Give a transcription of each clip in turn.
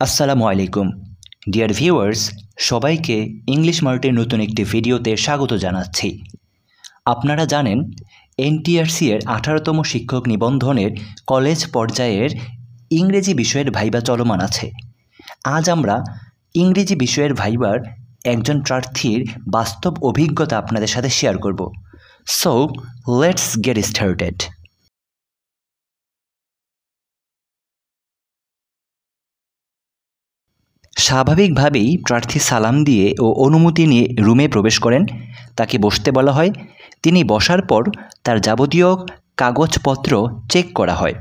আসসালামু আলাইকুম dear viewers, সবাইকে ইংলিশ মার্টের নতুন একটি ভিডিওতে স্বাগত জানাচ্ছি। আপনারা জানেন এনটিআরসি এর 18তম শিক্ষক নিবন্ধনের কলেজ পর্যায়ের ইংরেজি বিষয়ের ভাইবা চলমান আছে। আজ আমরা ইংরেজি বিষয়ের ভাইবার একজন প্রার্থীর বাস্তব অভিজ্ঞতা আপনাদের সাথে শেয়ার করব। So let's get started. স্বাভাবিকভাবেই প্রার্থী সালাম দিয়ে ও অনুমতি নিয়ে রুমে প্রবেশ করেন। তাকে বসতে বলা হয়। তিনি বসার পর তার যাবতীয় কাগজপত্র চেক করা হয়।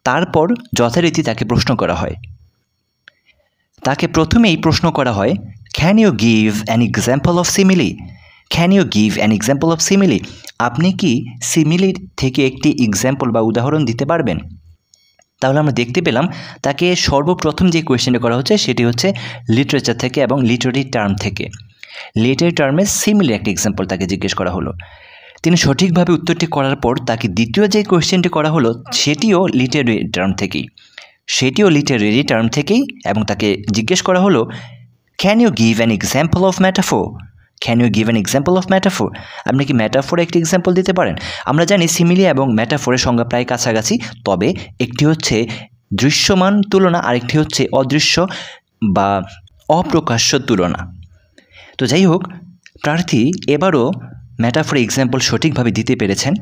তারপর যথারীতি তাকে প্রশ্ন করা হয়। তাকে প্রথমেই প্রশ্ন করা হয়, can you give an example of simile? Can you give an example of simile? আপনি কি সিমিলির থেকে একটি এক্সাম্পল বা উদাহরণ দিতে পারবেন? তাহলে আমরা দেখতে পেলাম তাকে সর্বপ্রথম যে কোয়েশ্চেনটা করা হচ্ছে সেটি হচ্ছে লিটারেচার থেকে এবং লিটারি টার্ম থেকে। লিটারি টার্মের সিমিলি একটা এক্সাম্পল তাকে জিজ্ঞেস করা হলো। তিনি সঠিকভাবে উত্তরটি করার পর তাকে দ্বিতীয় যে কোয়েশ্চেনটি করা হলো সেটিও লিটারি টার্ম থেকেই এবং তাকে জিজ্ঞেস করা হলো, can you give an example of metaphor? Can you give an example of metaphor? আপনি কি ম্যাটাফোরে একটি এক্সাম্পল দিতে পারেন? আমরা জানি সিমিলি এবং ম্যাটাফোরের সংজ্ঞা প্রায় কাছাকাছি, তবে একটি হচ্ছে দৃশ্যমান তুলনা, আরেকটি হচ্ছে অদৃশ্য বা অপ্রকাশ্য তুলনা। তো যাই হোক, প্রার্থী এবারও ম্যাটাফোরে এক্সাম্পল সঠিকভাবে দিতে পেরেছেন।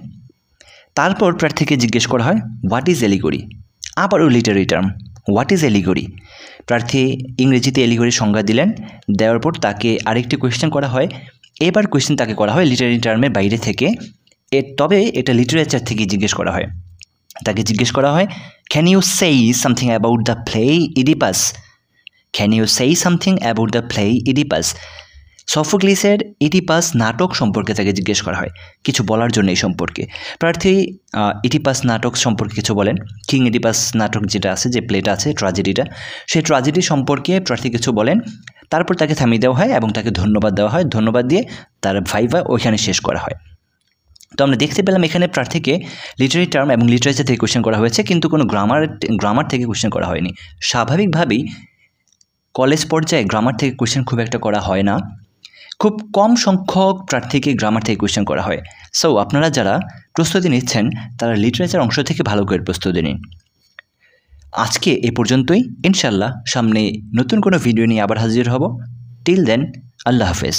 তারপর প্রার্থীকে জিজ্ঞেস করা হয়, হোয়াট ইজ এলিগরি? আবারও literary term, what is allegory? প্রার্থী ইংরেজিতে এলিগরির সংজ্ঞা দিলেন। দেওয়ার পর তাকে আরেকটি কোয়েশ্চেন করা হয়। এবার কোয়েশ্চেন তাকে করা হয় লিটারি টার্মের বাইরে থেকে, তবে এটা লিটারেচার থেকে জিজ্ঞেস করা হয়। তাকে জিজ্ঞেস করা হয়, can you say something about the play Oedipus? Can you say something about the play Oedipus? সফোক্লিসের ইডিপাস নাটক সম্পর্কে তাকে জিজ্ঞেস করা হয় কিছু বলার জন্য। এই সম্পর্কে প্রার্থী ইডিপাস নাটক সম্পর্কে কিছু বলেন। কিং ইডিপাস নাটক যেটা আছে, যে প্লেটা আছে, ট্র্যাজেডিটা, সেই ট্র্যাজেডি সম্পর্কে প্রার্থী কিছু বলেন। তারপর তাকে থামিয়ে দেওয়া হয় এবং তাকে ধন্যবাদ দেওয়া হয়। ধন্যবাদ দিয়ে তার ভাইভা ওইখানে শেষ করা হয়। তো আমরা দেখতে পেলাম এখানে প্রার্থীকে লিটারি টার্ম এবং লিটারেচার থেকে কোয়েশ্চেন করা হয়েছে, কিন্তু কোনো গ্রামার থেকে কোয়েশ্চেন করা হয়নি। স্বাভাবিকভাবেই কলেজ পর্যায়ে গ্রামার থেকে কোয়েশ্চেন খুব একটা করা হয় না। খুব কম সংখ্যক প্রার্থীকে গ্রামার থেকে কোয়েশ্চেন করা হয়। সো আপনারা যারা প্রস্তুতি নিচ্ছেন তারা লিটারেচার অংশ থেকে ভালো করে প্রস্তুতি নিন। আজকে এ পর্যন্তই। ইনশাল্লাহ সামনে নতুন কোনো ভিডিও নিয়ে আবার হাজির হব। টিল দেন, আল্লাহ হাফেজ।